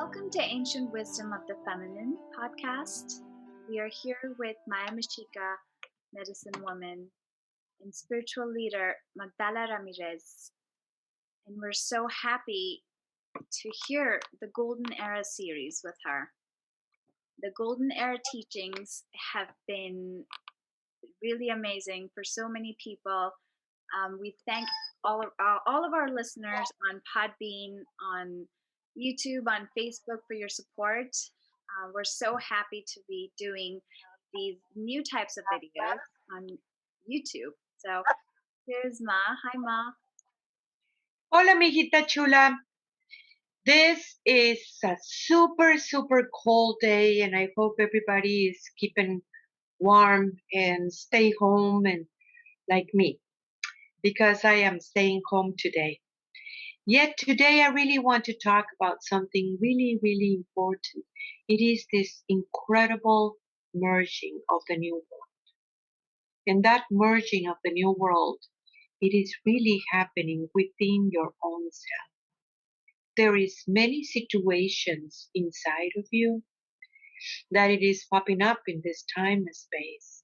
Welcome to Ancient Wisdom of the Feminine podcast. We are here with Maya Mashika, medicine woman, and spiritual leader Magdala Ramirez. And we're so happy to hear the Golden Era series with her. The Golden Era teachings have been really amazing for so many people. We thank all of our listeners on Podbean, on YouTube, on Facebook for your support. We're so happy to be doing these new types of videos on YouTube. So here's Ma. Hi, Ma. Hola, mijita chula. This is a super cold day, and I hope everybody is keeping warm and stay home and like me, because I am staying home today. Yet today I really want to talk about something really important. It is this incredible merging of the new world. And that merging of the new world, it is really happening within your own self. There is many situations inside of you that it is popping up in this time and space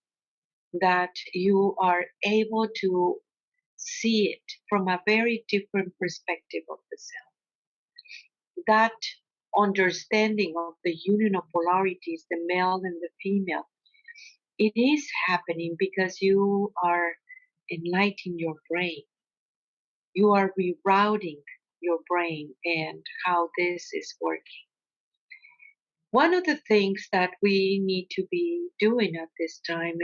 that you are able to see it from a very different perspective of the self. That understanding of the union of polarities, the male and the female, it is happening because you are enlightening your brain. You are rerouting your brain and how this is working. One of the things that we need to be doing at this time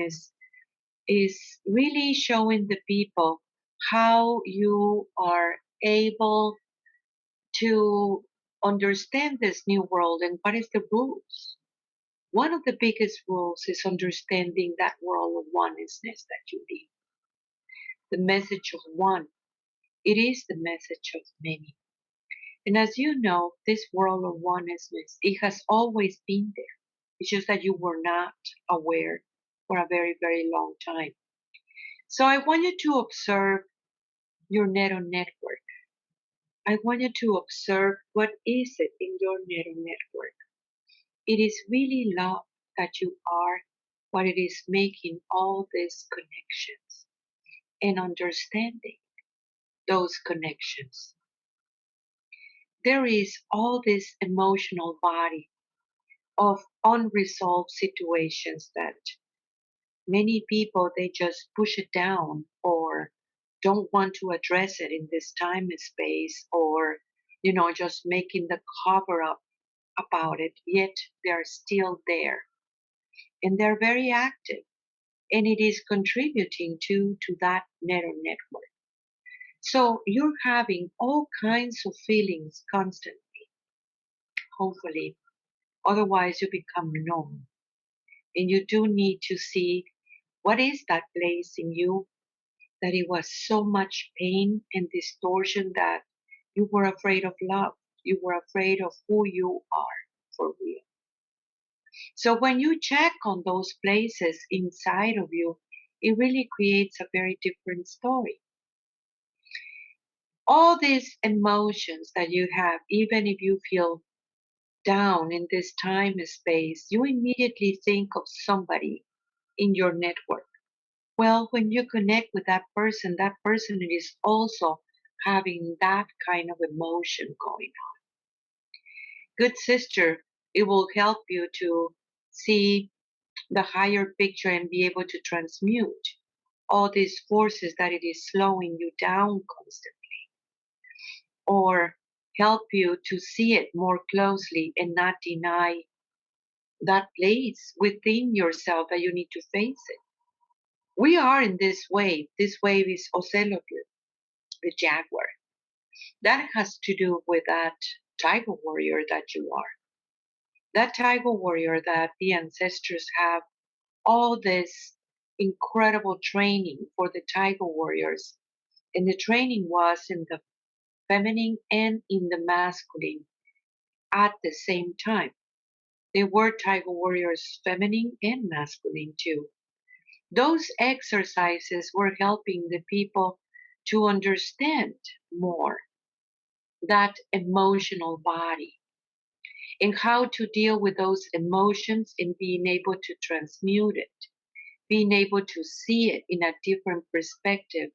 is really showing the people how you are able to understand this new world and what is the rules. One of the biggest rules is understanding that world of oneness that you live. The message of one. It is the message of many. And as you know, this world of oneness, it has always been there. It's just that you were not aware for a very long time. So I want you to observe your network. I want you to observe what is it in your network. It is really love that you are what it is making all these connections and understanding those connections. There is all this emotional body of unresolved situations that many people they just push it down or don't want to address it in this time and space, or just making the cover up about it, yet they're still there and they're very active, and it is contributing to that network. So you're having all kinds of feelings constantly, hopefully, otherwise you become numb. And you do need to see what is that place in you that it was so much pain and distortion that you were afraid of love. You were afraid of who you are for real. So when you check on those places inside of you, it really creates a very different story. All these emotions that you have, even if you feel down in this time and space, you immediately think of somebody in your network. Well, when you connect with that person is also having that kind of emotion going on. Good sister, it will help you to see the higher picture and be able to transmute all these forces that it is slowing you down constantly, or help you to see it more closely and not deny that place within yourself that you need to face it. We are in this wave. This wave is Ocelot, the jaguar. That has to do with that tiger warrior that you are. That tiger warrior that the ancestors have all this incredible training for the tiger warriors. And the training was in the feminine and in the masculine at the same time. They were tiger warriors, feminine and masculine too. Those exercises were helping the people to understand more that emotional body. and how to deal with those emotions and being able to transmute it, being able to see it in a different perspective,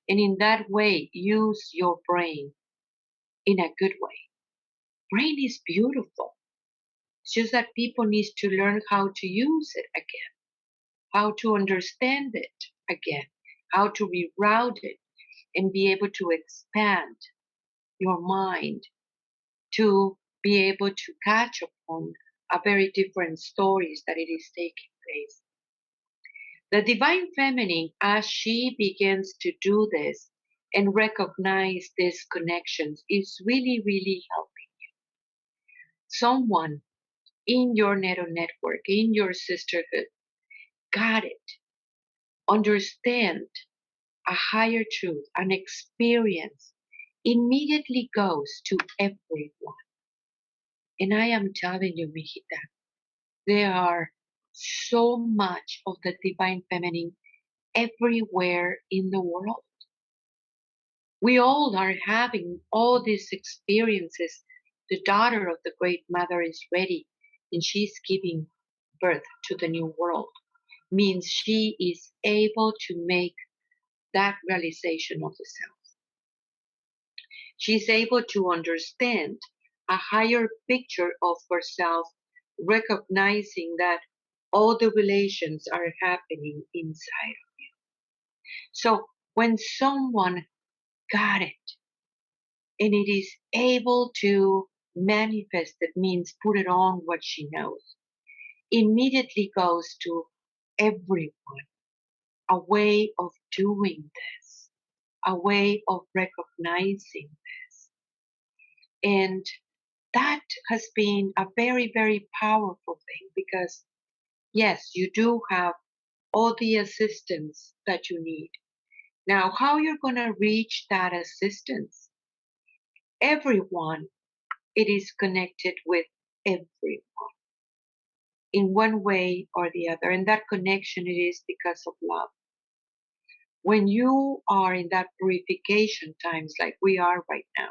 and in that way use your brain in a good way. Brain is beautiful. It's just that people need to learn how to use it again, how to understand it again, how to reroute it and be able to expand your mind to be able to catch upon a very different stories that it is taking place. The divine feminine, as she begins to do this and recognize these connections, is really, really helping someone in your network, in your sisterhood, got it, understand a higher truth, an experience, immediately goes to everyone. And I am telling you, mijita, there are so much of the divine feminine everywhere in the world. We all are having all these experiences. The daughter of the great mother is ready and she's giving birth to the new world. Means she is able to make that realization of the self. She's able to understand a higher picture of herself, recognizing that all the relations are happening inside. So when someone got it and it is able to manifest it, means put it on what she knows, immediately goes to everyone a way of doing this, a way of recognizing this. And that has been a very, very powerful thing because, yes, you do have all the assistance that you need. Now, how you're going to reach that assistance? Everyone, it is connected with everyone in one way or the other. And that connection, it is because of love. When you are in that purification times like we are right now,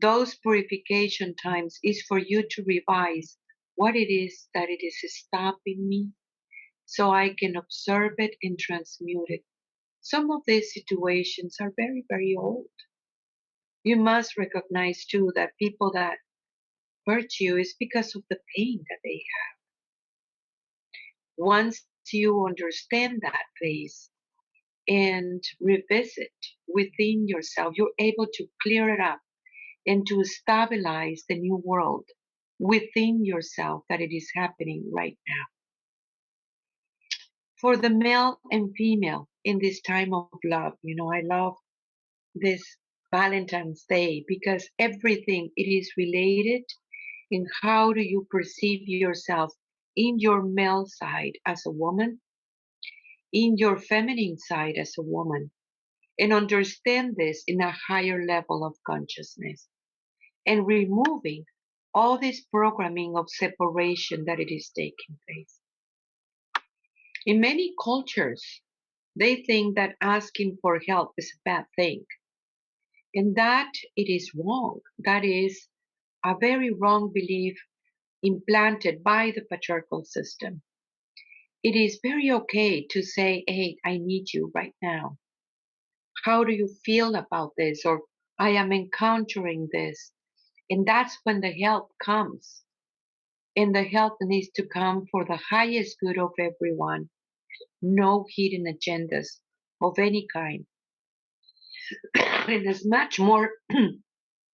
those purification times is for you to revise what it is that it is stopping me so I can observe it and transmute it. Some of these situations are very, very old. You must recognize too that people that hurt you is because of the pain that they have. Once you understand that place and revisit within yourself, you're able to clear it up and to stabilize the new world within yourself that it is happening right now. For the male and female in this time of love, I love this Valentine's Day because everything it is related in how do you perceive yourself in your male side as a woman, in your feminine side as a woman, and understand this in a higher level of consciousness and removing all this programming of separation that it is taking place. In many cultures, they think that asking for help is a bad thing. And that it is wrong. That is a very wrong belief implanted by the patriarchal system. It is very okay to say, hey, I need you right now. How do you feel about this? Or I am encountering this. And that's when the help comes. And the help needs to come for the highest good of everyone. No hidden agendas of any kind. And as much more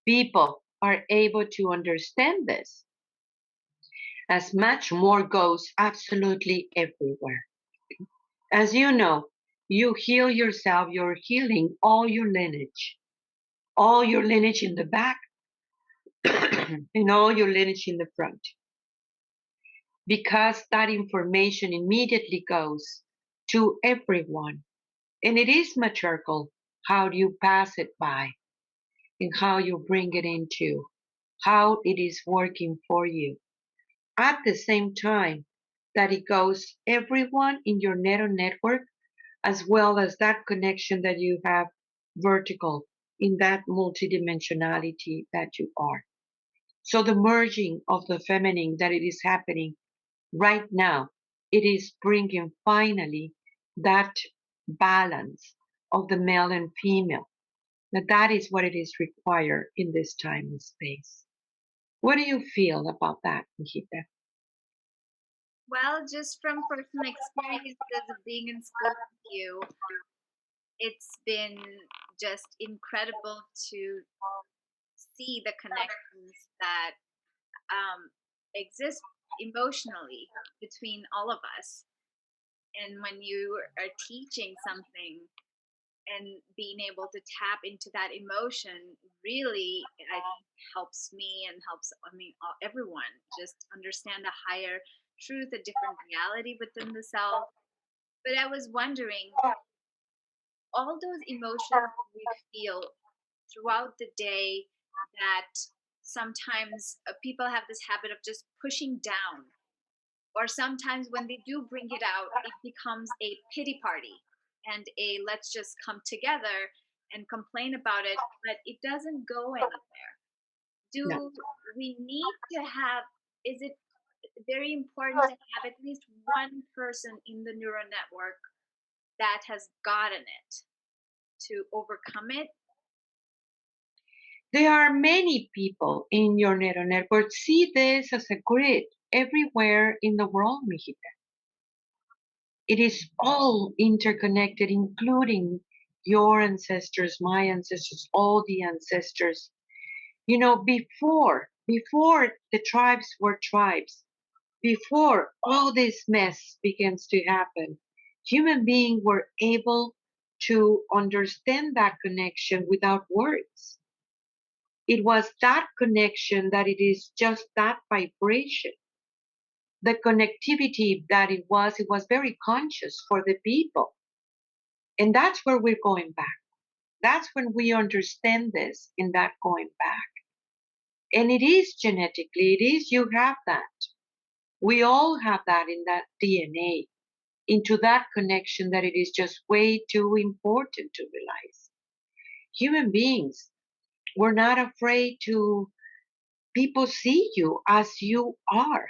people are able to understand this, as much more goes absolutely everywhere. As you know, you heal yourself, you're healing all your lineage in the back, and all your lineage in the front. Because that information immediately goes to everyone. And it is matriarchal. How do you pass it by? And how you bring it into how it is working for you. At the same time that it goes everyone in your network, as well as that connection that you have vertical in that multidimensionality that you are. So the merging of the feminine that it is happening right now, it is bringing finally that balance of the male and female. That is what it is required in this time and space. What do you feel about that, Mijita? Well, just from personal experiences of being in school with you, it's been just incredible to see the connections that exist emotionally between all of us. And when you are teaching something and being able to tap into that emotion really, I think, helps me and helps, I mean, everyone just understand a higher truth, a different reality within the self. But I was wondering, all those emotions we feel throughout the day that sometimes people have this habit of just pushing down, or sometimes when they do bring it out, it becomes a pity party and a let's just come together and complain about it, but it doesn't go anywhere. No. Do we need to have, is it very important to have at least one person in the neural network that has gotten it to overcome it? There are many people in your neural network. See this as a grid everywhere in the world, Mijita. It is all interconnected, including your ancestors, my ancestors, all the ancestors. You know, before the tribes were tribes, before all this mess begins to happen, human beings were able to understand that connection without words. It was that connection that it is just that vibration. The connectivity that it was very conscious for the people. And that's where we're going back. That's when we understand this in that going back. And it is genetically, it is, you have that. We all have that in that DNA, into that connection that it is just way too important to realize. Human beings, we're not afraid to people see you as you are.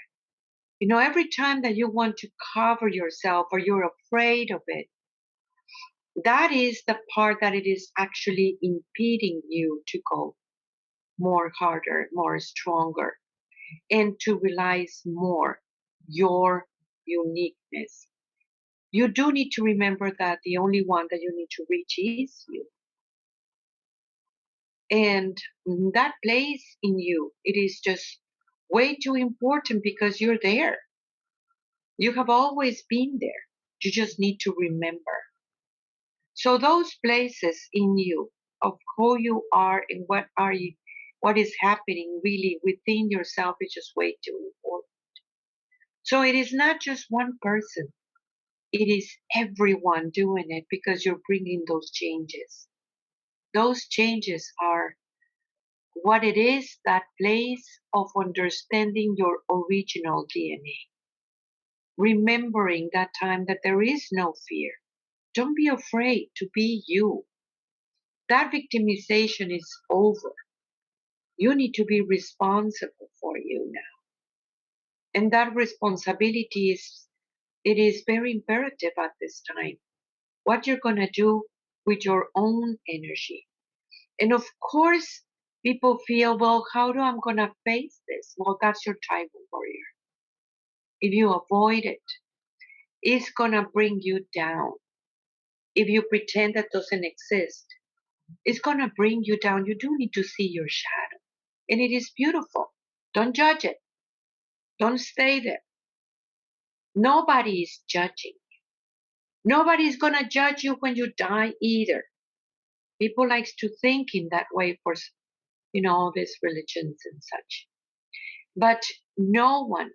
You know, every time that you want to cover yourself or you're afraid of it, that is the part that it is actually impeding you to go more harder, more stronger, and to realize more your uniqueness. You do need to remember that the only one that you need to reach is you. And that place in you, it is just way too important because you're there. You have always been there. You just need to remember. So those places in you of who you are and what is happening really within yourself is just way too important. So it is not just one person. It is everyone doing it because you're bringing those changes. Those changes are what it is, that place of understanding your original DNA. Remembering that time that there is no fear. Don't be afraid to be you. That victimization is over. You need to be responsible for you now. And that responsibility it is very imperative at this time. What you're going to do with your own energy. And of course, people feel, well, how do I'm going to face this? Well, that's your tribal warrior. If you avoid it, it's going to bring you down. If you pretend that doesn't exist, it's going to bring you down. You do need to see your shadow. And it is beautiful. Don't judge it. Don't stay there. Nobody is judging. Nobody's going to judge you when you die either. People likes to think in that way for, all these religions and such. But no one,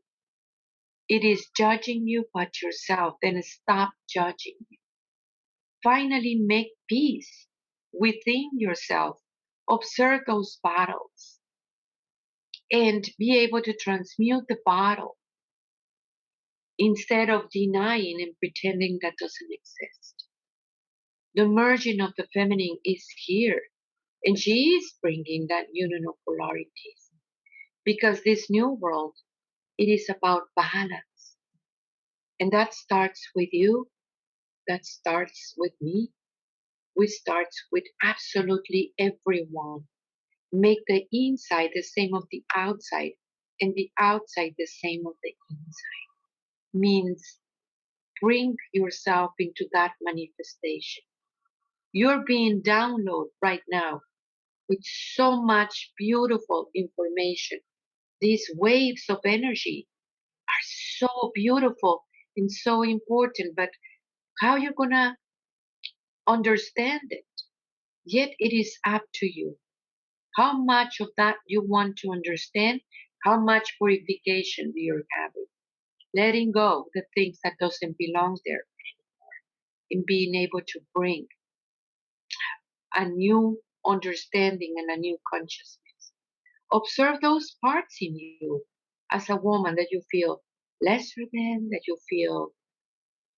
it is judging you but yourself. Then stop judging you. Finally make peace within yourself. Observe those battles and be able to transmute the battle instead of denying and pretending that doesn't exist. The merging of the feminine is here, and she is bringing that union of polarities. because this new world, it is about balance. And that starts with you, that starts with me, we starts with absolutely everyone. Make the inside the same of the outside, and the outside the same of the inside. Means bring yourself into that manifestation. You're being downloaded right now with so much beautiful information. These waves of energy are so beautiful and so important, but how you're gonna understand it? Yet it is up to you. How much of that you want to understand? How much purification do you have? Letting go the things that doesn't belong there, and being able to bring a new understanding and a new consciousness. Observe those parts in you as a woman that you feel lesser than, that you feel,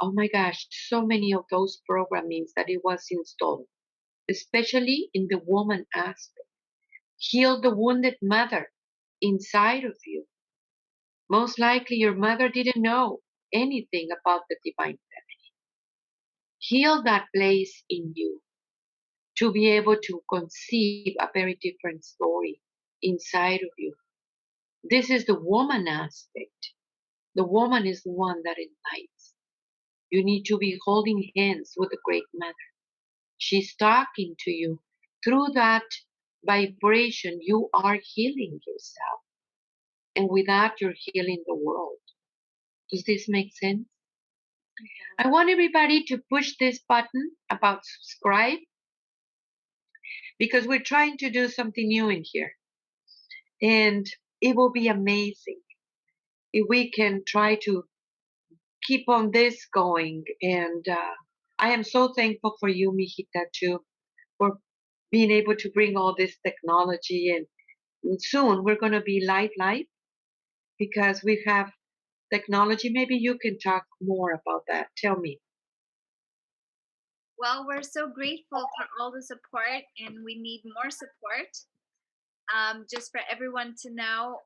oh my gosh, so many of those programmings that it was installed, especially in the woman aspect. Heal the wounded mother inside of you. Most likely your mother didn't know anything about the divine feminine. Heal that place in you to be able to conceive a very different story inside of you. This is the woman aspect. The woman is the one that enlightens. You need to be holding hands with the great mother. She's talking to you. Through that vibration, you are healing yourself. And with that, you're healing the world. Does this make sense? I want everybody to push this button about subscribe because we're trying to do something new in here. And it will be amazing if we can try to keep on this going. And I am so thankful for you, Mijita, too, for being able to bring all this technology. And soon we're going to be live because we have technology. Maybe you can talk more about that. Tell me. Well, we're so grateful for all the support, and we need more support. Just for everyone to know,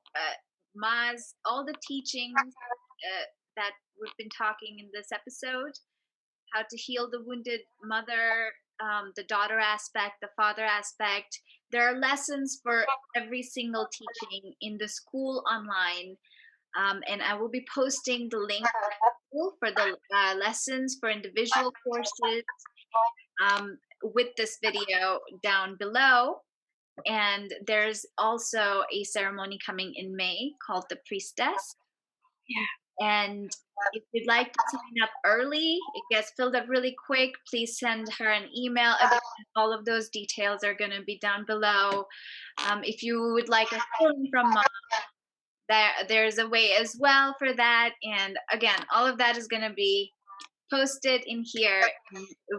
Maz, all the teachings that we've been talking in this episode, how to heal the wounded mother, the daughter aspect, the father aspect. There are lessons for every single teaching in the school online. And I will be posting the link for the lessons for individual courses with this video down below. And there's also a ceremony coming in May called the Priestess. Yeah. And if you'd like to sign up early, it gets filled up really quick. Please send her an email. All of those details are going to be down below. If you would like a healing from Mom, there's a way as well for that. And again, all of that is going to be posted in here.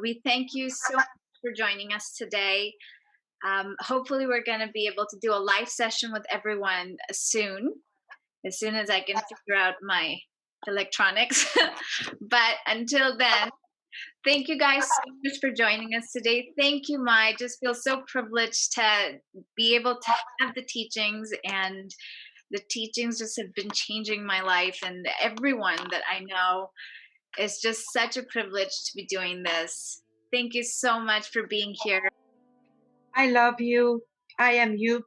We thank you so much for joining us today. Hopefully we're going to be able to do a live session with everyone soon as I can figure out my electronics. But until then, thank you guys so much for joining us today. Thank you, Mai. I just feel so privileged to be able to have the teachings, and the teachings just have been changing my life, and everyone that I know. It's just such a privilege to be doing this. Thank you so much for being here. I love you. I am you.